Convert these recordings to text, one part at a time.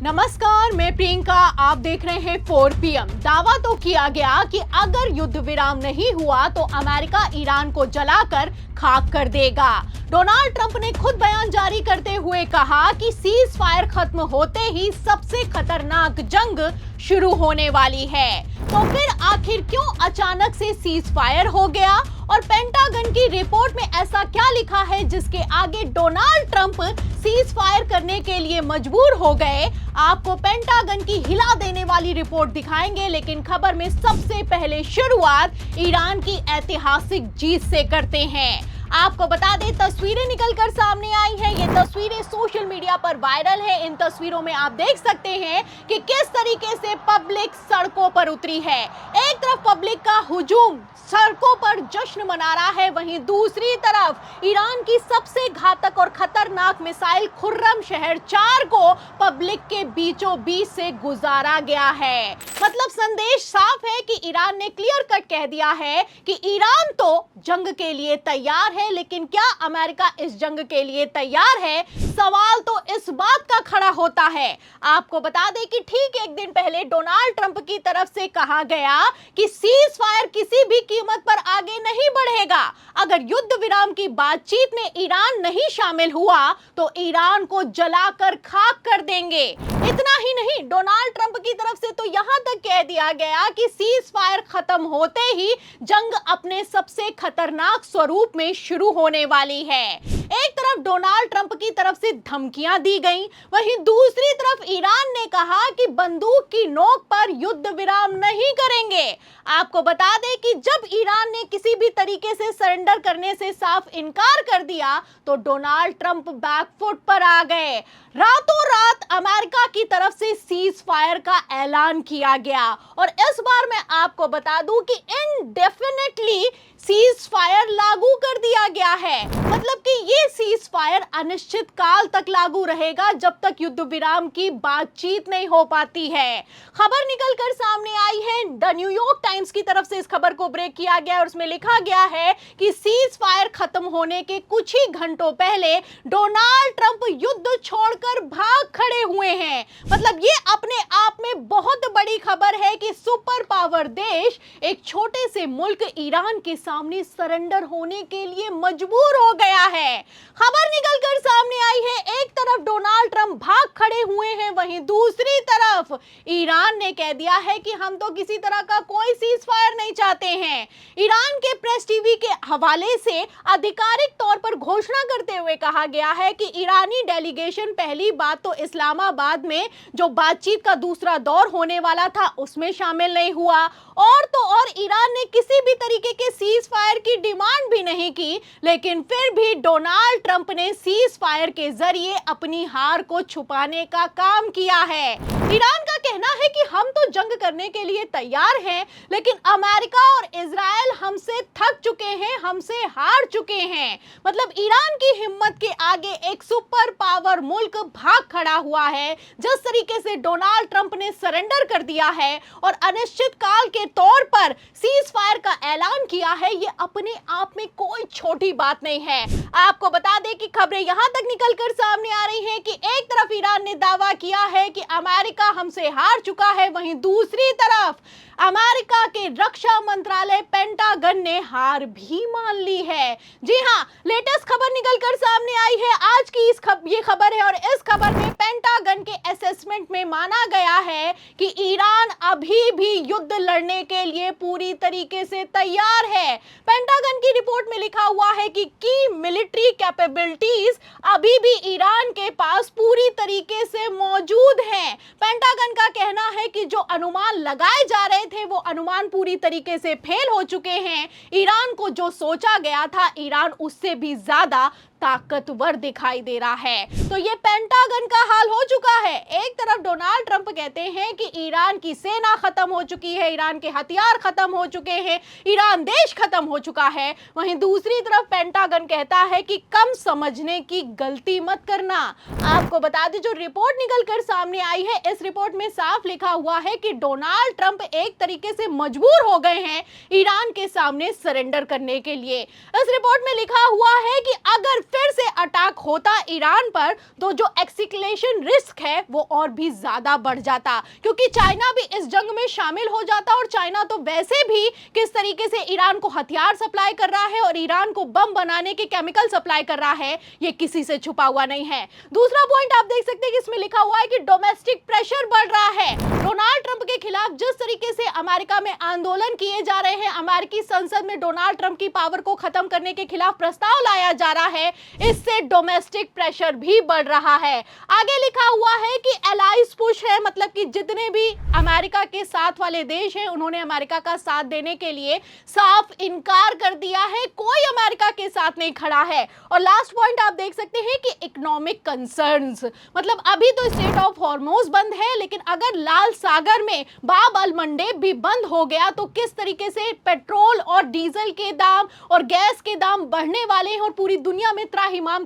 नमस्कार, मैं प्रियंका। आप देख रहे हैं 4 PM। दावा तो किया गया कि अगर युद्ध विराम नहीं हुआ तो अमेरिका ईरान को जलाकर खाक कर देगा। डोनाल्ड ट्रंप ने खुद बयान जारी करते हुए कहा कि सीज फायर खत्म होते ही सबसे खतरनाक जंग शुरू होने वाली है। तो फिर आखिर क्यों अचानक से सीज फायर हो गया और पेंटागन की रिपोर्ट में ऐसा क्या लिखा है जिसके आगे डोनाल्ड ट्रंप सीज फायर करने के लिए मजबूर हो गए? आपको पेंटागन की हिला देने वाली रिपोर्ट दिखाएंगे, लेकिन खबर में सबसे पहले शुरुआत ईरान की ऐतिहासिक जीत से करते हैं। आपको बता दें, तस्वीरें निकलकर सामने आई हैं। ये तस्वीरें सोशल मीडिया पर वायरल है। इन तस्वीरों में आप देख सकते हैं कि किस तरीके से पब्लिक सड़कों पर उतरी है। एक तरफ पब्लिक का हुजूम सड़कों पर जश्न मना रहा है, वहीं दूसरी तरफ ईरान की सबसे घातक और खतरनाक मिसाइल खुर्रम शहर 4 को पब्लिक के बीचों बीच से गुजारा गया है। मतलब संदेश साफ है कि ईरान ने क्लियर कट कह दिया है कि ईरान तो जंग के लिए तैयार है, लेकिन क्या अमेरिका इस जंग के लिए तैयार है? सवाल तो इस बात का खड़ा होता है। आपको बता दें कि ठीक एक दिन पहले डोनाल्ड ट्रंप की तरफ से कहा गया कि सीज फायर किसी भी कीमत पर आगे नहीं बढ़ेगा। अगर युद्ध विराम की बातचीत में ईरान नहीं शामिल हुआ तो ईरान को जलाकर खाक कर देंगे। इतना ही नहीं, डोनाल्ड ट्रंप की तरफ से तो यहां तक कह दिया गया कि सीज फायर खत्म होते ही जंग अपने सबसे खतरनाक स्वरूप में शुरू होने वाली है। एक तरफ डोनाल्ड ट्रंप की तरफ से धमकियां दी गईं, वहीं दूसरी तरफ ईरान ने कहा कि बंदूक की नोक पर युद्ध विराम नहीं करेंगे। आपको बता दें कि जब ईरान ने किसी भी तरीके से सरेंडर करने से साफ इनकार कर दिया तो डोनाल्ड ट्रंप बैकफुट पर आ गए। रातों रात अमेरिका की तरफ से सीज फायर का ऐलान किया गया और इस बार मैं आपको बता दूं कि इनडेफिनेटली सीज फायर लागू कर दिया गया है। मतलब कि ये सीज फायर अनिश्चित काल तक लागू रहेगा जब तक युद्ध विराम की बातचीत नहीं हो पाती है। खबर निकलकर सामने आई है, द न्यूयॉर्क टाइम्स की तरफ से इस खबर को ब्रेक किया गया और उसमें लिखा गया है कि सीज फायर खत्म होने के कुछ ही घंटों पहले डोनाल्ड ट्रंप युद्ध छोड़कर भाग खड़े हुए हैं। मतलब ये अपने आप में बहुत बड़ी खबर है कि सुपर पावर देश एक छोटे से मुल्क ईरान के सामने सरेंडर होने के लिए मजबूर हो गया है। खबर निकलकर सामने आई है, एक तरफ डोनाल्ड ट्रंप भाग खड़े हुए हैं, वहीं दूसरी तरफ ईरान ने कह दिया है कि हम तो किसी तरह का कोई सीज फायर नहीं चाहते हैं। ईरान के प्रेस टीवी के हवाले से आधिकारिक तौर पर घोषणा करते हुए कहा गया है कि ईरानी डेलीगेशन पहली बात तो इस्लामाबाद में जो बातचीत का दूसरा दौर होने वाला था उसमें शामिल नहीं हुआ, और तो और ईरान ने किसी भी तरीके के सीज फायर की डिमांड भी नहीं की, लेकिन फिर भी डोनाल्ड ट्रंप ने सीज फायर के जरिए अपनी हार को छुपाने का काम किया है। ईरान का कहना है कि हम तो जंग करने के लिए तैयार हैं, लेकिन अमेरिका और इजराइल हमसे थक चुके हैं, हमसे हार चुके हैं। मतलब ईरान की हिम्मत के आगे एक सुपर पावर मुल्क भाग खड़ा हुआ है। जिस तरीके से डोनाल्ड ट्रंप ने सरेंडर कर दिया है और अनिश्चित काल के तौर पर सीज फायर का ऐलान किया है, ये अपने आप में कोई छोटी बात नहीं है। आपको बता दें कि खबरें यहां तक निकलकर सामने आ रही हैं कि एक तरफ ईरान ने दावा किया है कि अमेरिका हमसे हार चुका है, वहीं दूसरी तरफ अमेरिका के रक्षा मंत्रालय पेंटागन ने हार भी मान ली है। जी हां, लेटेस्ट खबर निकलकर सामने आई है आज की ये खबर है और इस खबर में पेंटागन के असेसमेंट में माना गया है कि ईरान अभी भी युद्ध लड़ने के लिए पूरी तरीके से तैयार है। पेंटागन की रिपोर्ट में लिखा हुआ है कि मिलिट्री कैपेबिलिटीज अभी भी ईरान के पास पूरी तरीके से मौजूद हैं। पेंटागन का कहना है कि जो अनुमान लगाए जा रहे थे वो अनुमान पूरी तरीके से फेल हो चुके हैं। ईरान को जो सोचा गया था, ईरान उससे भी ज्यादा ताकतवर दिखाई दे रहा है। तो ये पेंटागन का हाल हो चुका है। एक तरफ डोनाल्ड ट्रंप कहते हैं कि ईरान की सेना खत्म हो चुकी है, ईरान के हथियार खत्म हो चुके हैं, ईरान देश खत्म हो चुका है, वहीं दूसरी तरफ पेंटागन कहता है कि कम समझने की गलती मत करना। आपको बता दें, जो रिपोर्ट निकलकर सामने आई है, इस रिपोर्ट में साफ लिखा हुआ है कि डोनाल्ड ट्रंप एक तरीके से मजबूर हो गए हैं ईरान के सामने सरेंडर करने के लिए। इस रिपोर्ट में लिखा हुआ है कि अगर फिर से अटैक होता ईरान पर तो जो एक्सकेलेशन रिस्क है वो और भी ज्यादा बढ़ जाता, क्योंकि चाइना भी इस जंग में शामिल हो जाता। और चाइना तो वैसे भी किस तरीके से ईरान को हथियार सप्लाई कर रहा है और ईरान को बम बनाने के केमिकल सप्लाई कर रहा है, ये किसी से छुपा हुआ नहीं है। दूसरा पॉइंट आप देख सकते हैं कि इसमें लिखा हुआ है कि डोमेस्टिक प्रेशर बढ़ रहा है। डोनाल्ड ट्रंप के खिलाफ जिस तरीके से अमेरिका में आंदोलन किए जा रहे हैं, अमेरिकी संसद में डोनाल्ड ट्रंप की पावर को खत्म करने के खिलाफ प्रस्ताव लाया जा रहा है, इससे डोमेस्टिक प्रेशर भी बढ़ रहा है। आगे लिखा हुआ है कि एलाइज पुश है, मतलब कि जितने भी अमेरिका के साथ वाले देश हैं उन्होंने अमेरिका का साथ देने के लिए साफ इनकार कर दिया है, कोई अमेरिका के साथ नहीं खड़ा है। और लास्ट पॉइंट आप देख सकते हैं कि इकोनॉमिक कंसर्न्स, मतलब अभी तो स्ट्रेट ऑफ हॉर्मुज बंद है, लेकिन अगर लाल सागर में बाब अल मंडेब भी बंद हो गया तो किस तरीके से पेट्रोल और डीजल के दाम और गैस के दाम बढ़ने वाले हैं और पूरी दुनिया में त्राहिमाम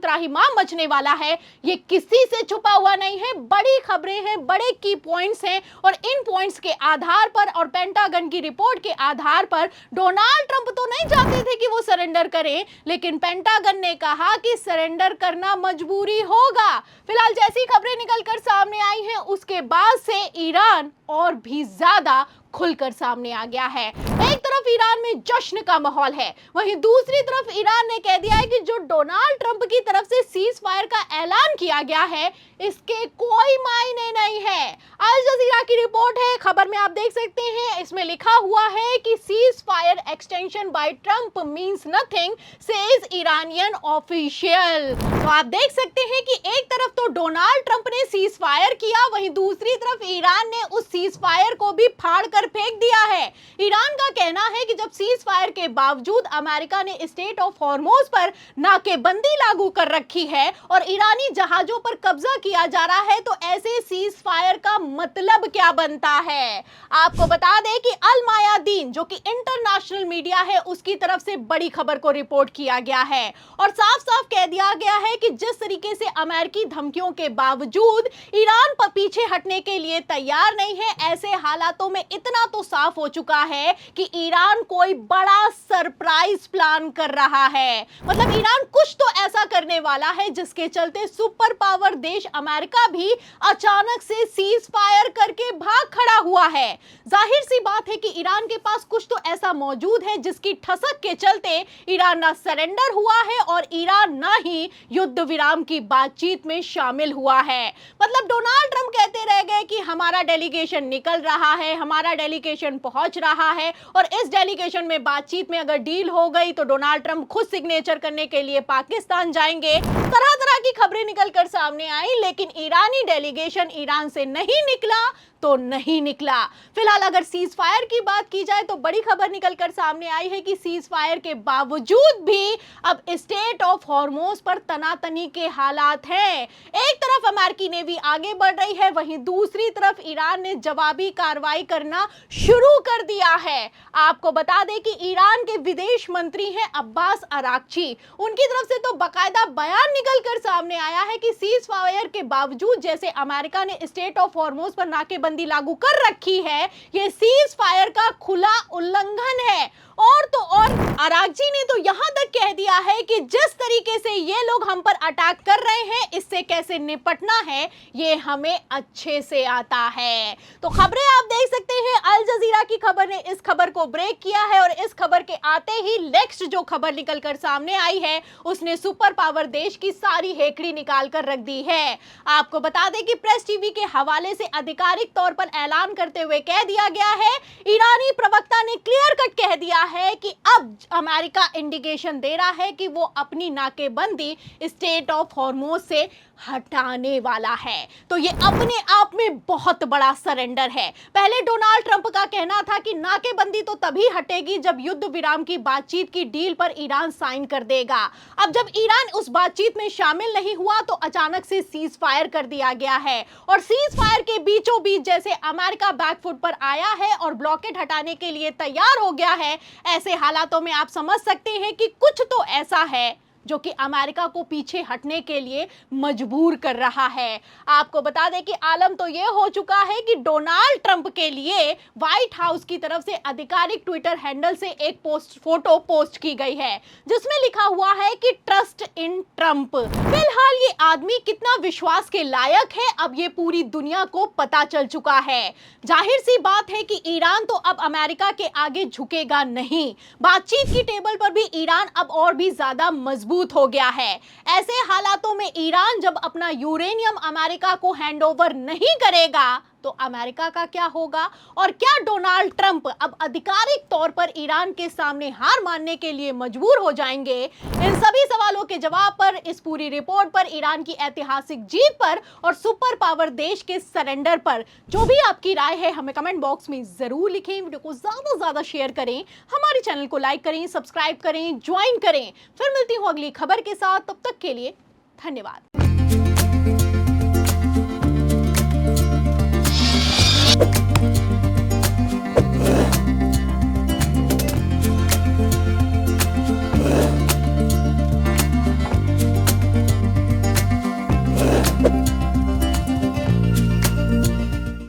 मचने वाला है, ये किसी से छुपा हुआ नहीं है। बड़ी खबरें हैं, बड़े की पॉइंट्स हैं और इन पॉइंट्स के आधार पर और पेंटागन की रिपोर्ट के आधार पर डोनाल्ड ट्रंप तो नहीं चाहते थे कि वो सरेंडर करें, लेकिन पेंटागन ने कहा कि सरेंडर करना मजबूरी होगा। फिलहाल जैसी खबरें निकलकर सामने आई हैं उसके बाद से ईरान और भी ज्यादा खुलकर सामने आ गया है। एक तरफ ईरान में जश्न का माहौल है, वहीं दूसरी तरफ ईरान ने कह दिया है कि जो डोनाल्ड ट्रंप की तरफ से सीज फायर का ऐलान किया गया है इसके कोई मायने नहीं है। अल जजीरा की रिपोर्ट है, खबर में आप देख सकते हैं, इसमें लिखा हुआ है कि ceasefire extension by Trump means nothing says Iranian official. तो आप देख सकते हैं कि एक तरफ तो डोनाल्ड ट्रंप ने सीज फायर किया, वहीं दूसरी तरफ ईरान ने उस सीज फायर को भी फाड़ कर फेंक दिया है। ईरान का कहना है कि जब सीज फायर के बावजूद अमेरिका ने स्टेट ऑफ हॉर्मुज पर नाकेबंदी लागू कर रखी है और ईरानी जहाजों पर कब्जा किया जा रहा है, तो ऐसे सीज फायर का मतलब क्या बनता है। आपको बता दें कि अल मायादीन जो कि इंटरनेशनल मीडिया है उसकी तरफ से बड़ी खबर को रिपोर्ट किया गया है और साफ साफ कह दिया गया है कि जिस तरीके से अमेरिकी धमकियों के बावजूद ईरान पर पीछे हटने के लिए तैयार नहीं है, ऐसे हालातों में इतना तो साफ हो चुका है कि ईरान कोई बड़ा सरप्राइज प्लान कर रहा है। मतलब ईरान कुछ तो ऐसा करने वाला है जिसके चलते सुपर पावर देश अमेरिका भी अचानक से सीज फायर करके भाग खड़ा हुआ है। जाहिर सी बात है कि ईरान के पास कुछ तो ऐसा मौजूद है जिसकी ठसक के चलते ईरान ना सरेंडर हुआ है और ईरान ना ही युद्ध विराम की बातचीत में शामिल हुआ है। मतलब डोनाल्ड ट्रंप कहते रह गए कि हमारा डेलीगेशन निकल रहा है, हमारा डेलीगेशन पहुंच रहा है और इस डेलीगेशन में बातचीत में अगर डील हो गई तो डोनाल्ड ट्रंप खुद सिग्नेचर करने के लिए पाकिस्तान जाएंगे। तरह तरह की खबरें निकलकर सामने आई, लेकिन ईरानी डेलीगेशन ईरान से नहीं निकला तो नहीं निकला। फिलहाल अगर सीज फायर की बात की जाए तो बड़ी खबर निकलकर सामने आई है कि सीज फायर के बावजूद भी अब स्टेट ऑफ हॉर्मुज पर तनातनी के हालात हैं। एक तरफ अमेरिकी नेवी आगे बढ़ रही है, वहीं दूसरी तरफ ईरान ने जवाबी कार्रवाई करना शुरू कर दिया है। आपको बता दें कि ईरान के विदेश मंत्री हैं अब्बास अराक्ची, उनकी तरफ से तो बाकायदा बयान निकलकर सामने आया है कि सीज फायर के बावजूद जैसे अमेरिका ने स्टेट ऑफ हॉर्मुज पर नाकेबंदी लागू कर रखी है, यह सीज फायर का खुला उल्लंघन है। और तो और अराक्ची ने तो यहां तक कह दिया है कि जिस तरीके से ये लोग हम पर अटैक कर रहे हैं, इससे कैसे निपटना है ये हमें अच्छे से आता है। तो खबरें आप देख सकते हैं, अल जजीरा की खबर ने इस खबर को ब्रेक किया है और इस खबर के आते ही नेक्स्ट जो खबर निकलकर सामने आई है उसने सुपर पावर देश की सारी हेकड़ी निकाल कर रख दी है। आपको बता दें कि प्रेस टीवी के हवाले से आधिकारिक तौर पर ऐलान करते हुए कह दिया गया है, ईरानी प्रवक्ता ने क्लियर कट कह दिया है कि अब अमेरिका इंडिकेशन दे रहा है कि वो अपनी नाकेबंदी स्टेट ऑफ हॉर्मुज से हटाने वाला है। तो ये अपने आप में बहुत बड़ा सरेंडर है। पहले डोनाल्ड ट्रंप का कहना था कि नाकेबंदी तो तभी हटेगी जब युद्ध विराम की बातचीत की डील पर ईरान साइन कर देगा। अब जब ईरान उस बातचीत में शामिल नहीं हुआ तो अचानक से सीज फायर कर दिया गया है और सीज फायर के बीचों बीच जैसे अमेरिका बैकफुट पर आया है और ब्लॉकेट हटाने के लिए तैयार हो गया है, ऐसे हालातों में आप समझ सकते हैं कि कुछ तो ऐसा है जो कि अमेरिका को पीछे हटने के लिए मजबूर कर रहा है। आपको बता दें कि आलम तो यह हो चुका है कि डोनाल्ड ट्रंप के लिए व्हाइट हाउस की तरफ से आधिकारिक ट्विटर हैंडल से एक फोटो पोस्ट की गई है जिसमें लिखा हुआ है कि ट्रस्ट इन ट्रंप। फिलहाल ये आदमी कितना विश्वास के लायक है अब ये पूरी दुनिया को पता चल चुका है। जाहिर सी बात है कि ईरान तो अब अमेरिका के आगे झुकेगा नहीं। बातचीत की टेबल पर भी ईरान अब और भी ज्यादा मजबूत हो गया है। ऐसे हालातों में ईरान जब अपना यूरेनियम अमेरिका को हैंडओवर नहीं करेगा तो अमेरिका का क्या होगा? और क्या डोनाल्ड ट्रंप अब आधिकारिक तौर पर ईरान के सामने हार मानने के लिए मजबूर हो जाएंगे? इन सभी सवालों के जवाब पर, इस पूरी रिपोर्ट पर, ईरान की ऐतिहासिक जीत पर और सुपर पावर देश के सरेंडर पर जो भी आपकी राय है हमें कमेंट बॉक्स में जरूर लिखें। वीडियो को ज्यादा से ज्यादा शेयर करें, हमारे चैनल को लाइक करें, सब्सक्राइब करें, ज्वाइन करें। फिर मिलती हूँ अगली खबर के साथ, तब तक के लिए धन्यवाद।